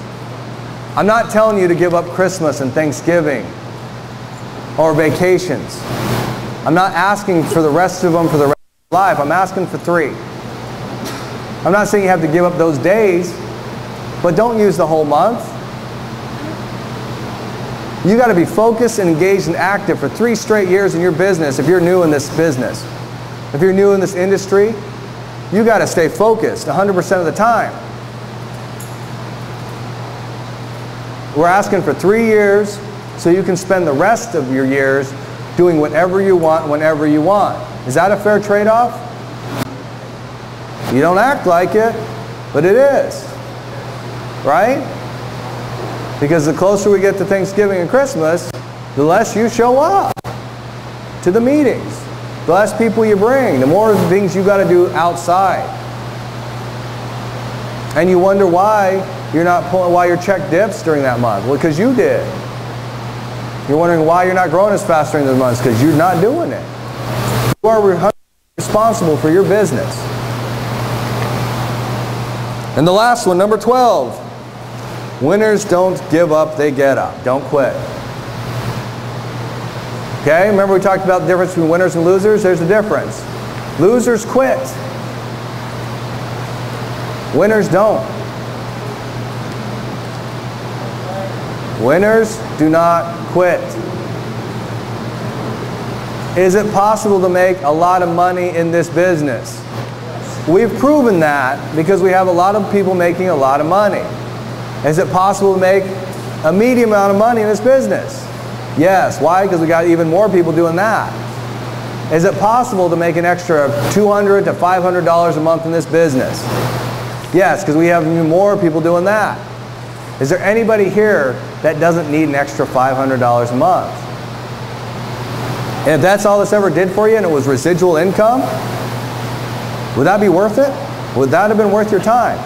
Speaker 1: I'm not telling you to give up Christmas and Thanksgiving or vacations. I'm not asking for the rest of them for the rest of your life. I'm asking for 3. I'm not saying you have to give up those days, but don't use the whole month. You got to be focused and engaged and active for 3 straight years in your business if you're new in this business. If you're new in this industry, you got to stay focused 100% of the time. We're asking for 3 years so you can spend the rest of your years doing whatever you want, whenever you want. Is that a fair trade-off? You don't act like it, but it is. Right? Because the closer we get to Thanksgiving and Christmas, the less you show up to the meetings. The less people you bring, the more things you got to do outside. And you wonder why you're not pulling, why your check dips during that month. Well, because you did. You're wondering why you're not growing as fast during those months, because you're not doing it. You are responsible for your business. And the last one, number 12. Winners don't give up, they get up. Don't quit. Okay, remember we talked about the difference between winners and losers? There's a difference. Losers quit. Winners don't. Winners do not quit. Is it possible to make a lot of money in this business? We've proven that because we have a lot of people making a lot of money. Is it possible to make a medium amount of money in this business? Yes. Why? Because we got even more people doing that. Is it possible to make an extra $200 to $500 a month in this business? Yes, because we have even more people doing that. Is there anybody here that doesn't need an extra $500 a month? And if that's all this ever did for you and it was residual income, would that be worth it? Would that have been worth your time?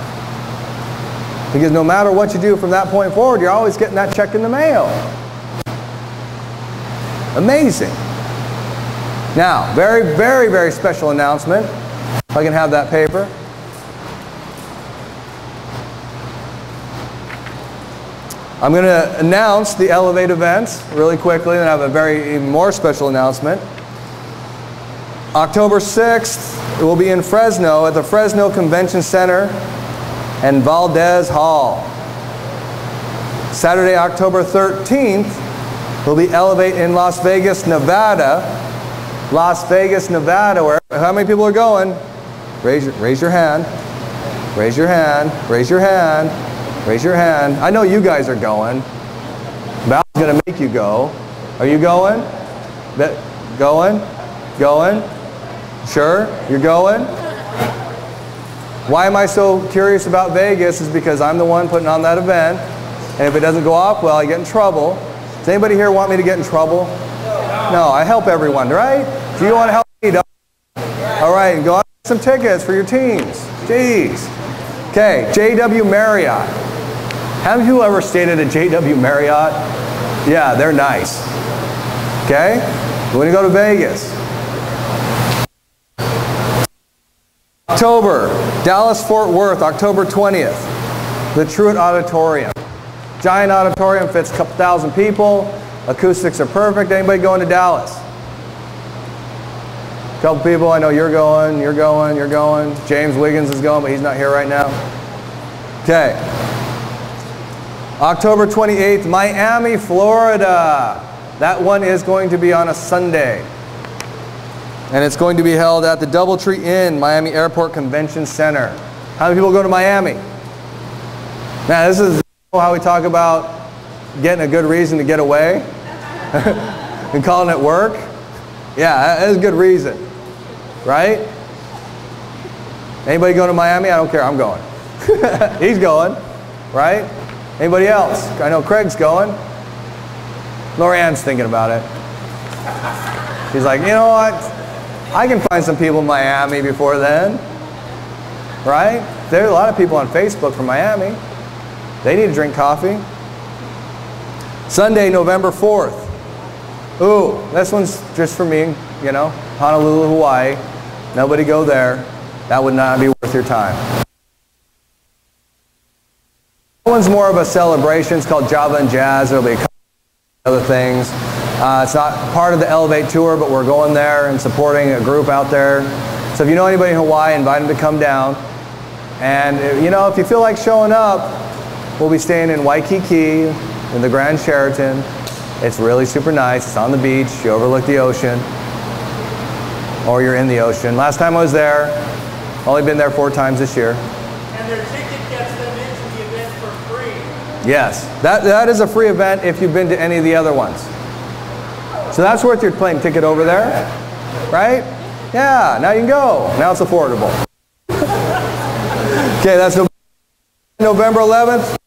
Speaker 1: Because no matter what you do from that point forward, you're always getting that check in the mail. Amazing. Now, very, very, very special announcement. If I can have that paper. I'm going to announce the Elevate events really quickly, and I have a very even more special announcement. October 6th, it will be in Fresno at the Fresno Convention Center and Valdez Hall. Saturday, October 13th, will be Elevate in Las Vegas, Nevada. Las Vegas, Nevada. Where, how many people are going? Raise your hand. Raise your hand. Raise your hand. Raise your hand. I know you guys are going. Val's going to make you go. Are you going? Going? Going? Sure? You're going? Why am I so curious about Vegas is because I'm the one putting on that event. And if it doesn't go off well, I get in trouble. Does anybody here want me to get in trouble? No, I help everyone, right? If you want to help me, don't. All right, go out and get some tickets for your teams. Jeez. Okay, JW Marriott. Have you ever stayed at a JW Marriott? Yeah, they're nice. Okay? We're going to go to Vegas. October, Dallas-Fort Worth, October 20th. The Truett Auditorium. Giant auditorium, fits a couple thousand people. Acoustics are perfect. Anybody going to Dallas? A couple people, I know you're going, you're going, you're going. James Wiggins is going, but he's not here right now. Okay. October 28th, Miami, Florida. That one is going to be on a Sunday. And it's going to be held at the Doubletree Inn, Miami Airport Convention Center. How many people go to Miami? Now, this is how we talk about getting a good reason to get away and calling it work. Yeah, that is a good reason, right? Anybody going to Miami? I don't care, I'm going. He's going, right? Anybody else? I know Craig's going. Lorianne's thinking about it. She's like, you know what? I can find some people in Miami before then, right? There are a lot of people on Facebook from Miami. They need to drink coffee. Sunday, November 4th. Ooh, this one's just for me, you know, Honolulu, Hawaii. Nobody go there. That would not be worth your time. That one's more of a celebration. It's called Java and Jazz. There'll be a couple other things. It's not part of the Elevate tour, but we're going there and supporting a group out there. So if you know anybody in Hawaii, invite them to come down. And you know, if you feel like showing up, we'll be staying in Waikiki in the Grand Sheraton. It's really super nice. It's on the beach. You overlook the ocean. Or you're in the ocean. Last time I was there, only been there 4 times this year.
Speaker 2: And their ticket gets them into the event for free.
Speaker 1: Yes, that is a free event if you've been to any of the other ones. So that's worth your plane ticket over there, right? Yeah, now you can go. Now it's affordable. Okay, that's November 11th.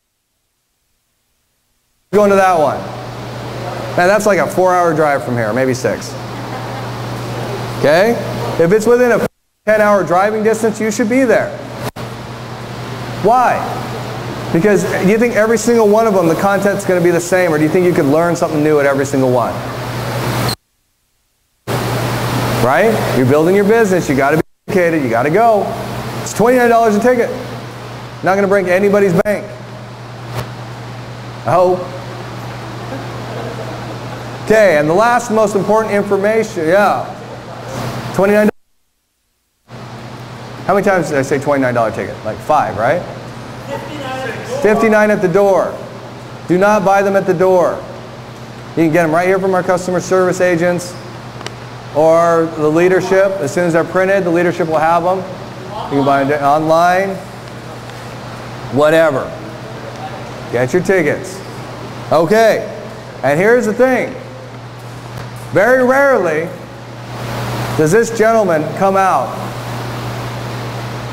Speaker 1: Going to that one. Now that's like a 4-hour drive from here, maybe 6. Okay? If it's within a 10-hour driving distance, you should be there. Why? Because do you think every single one of them, the content's going to be the same, or do you think you could learn something new at every single one? Right? You're building your business. You got to be educated. You got to go. It's $29 a ticket. Not going to break anybody's bank. I hope. Okay, and the last most important information, yeah. $29. How many times did I say $29 ticket? Like 5, right? 59 at the door. Do not buy them at the door. You can get them right here from our customer service agents or the leadership. As soon as they're printed, the leadership will have them. You can buy them online, whatever. Get your tickets. Okay, and here's the thing. Very rarely does this gentleman come out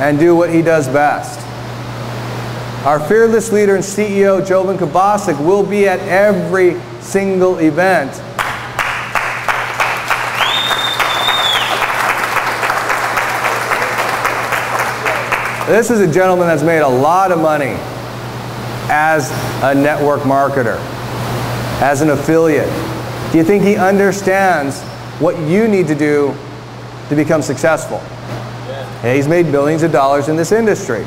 Speaker 1: and do what he does best. Our fearless leader and CEO, Jovan Kabasic, will be at every single event. This is a gentleman that's made a lot of money as a network marketer, as an affiliate. Do you think he understands what you need to do to become successful? Yeah, he's made millions of dollars in this industry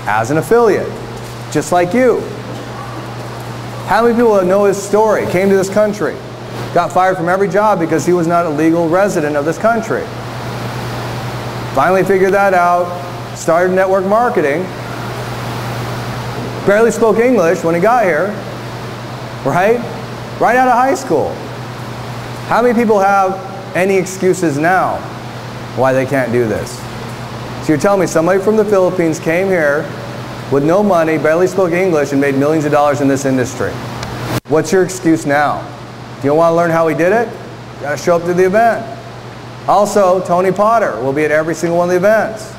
Speaker 1: as an affiliate, just like you. How many people know his story? Came to this country, got fired from every job because he was not a legal resident of this country. Finally figured that out, started network marketing, barely spoke English when he got here, right? Right out of high school. How many people have any excuses now why they can't do this? So you're telling me somebody from the Philippines came here with no money, barely spoke English, and made millions of dollars in this industry. What's your excuse now? Do you want to learn how he did it? You got to show up to the event. Also, Tony Potter will be at every single one of the events.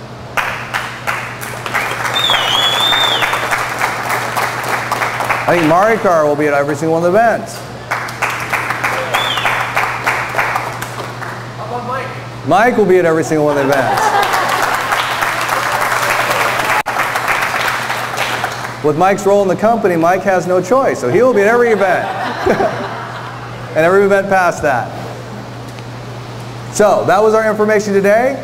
Speaker 1: I think Marikar will be at every single one of the events.
Speaker 2: How about Mike?
Speaker 1: Mike will be at every single one of the events. With Mike's role in the company, Mike has no choice, so he will be at every event. And every event past that. So, that was our information today.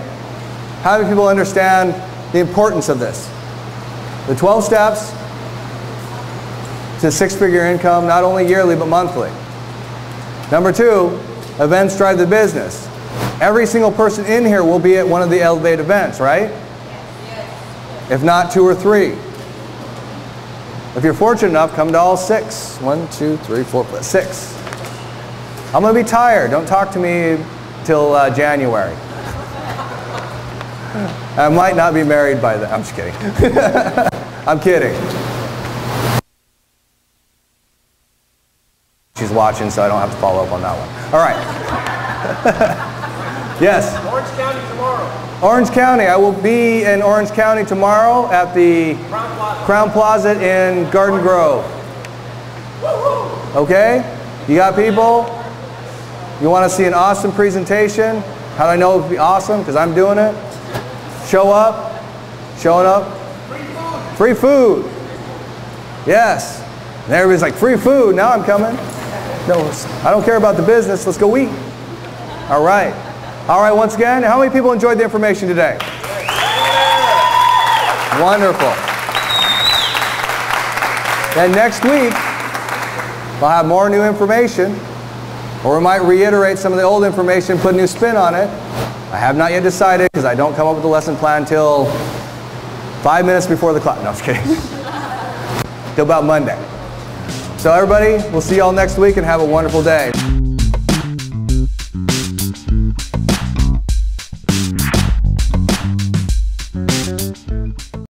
Speaker 1: How many people understand the importance of this? The 12 steps to six-figure income, not only yearly, but monthly. Number 2, events drive the business. Every single person in here will be at one of the Elevate events, right? Yes. If not 2 or 3. If you're fortunate enough, come to all 6. 1, 2, 3, 4, 5, 6. I'm going to be tired. Don't talk to me till January. I might not be married by then. I'm just kidding. I'm kidding. She's watching, so I don't have to follow up on that one. All right. Yes?
Speaker 2: Orange County tomorrow.
Speaker 1: Orange County. I will be in Orange County tomorrow at the Crown Plaza in Garden Grove. Okay? You got people? You want to see an awesome presentation? How do I know it would be awesome? Because I'm doing it. Show up. Showing up. Free food. Yes. And everybody's like, free food. Now I'm coming. No, I don't care about the business. Let's go eat. All right. All right, once again, how many people enjoyed the information today? Wonderful. Then next week, we'll have more new information, or we might reiterate some of the old information, put a new spin on it. I have not yet decided because I don't come up with a lesson plan until 5 minutes before the class. No, I'm just kidding. Till about Monday. So everybody, we'll see you all next week and have a wonderful day.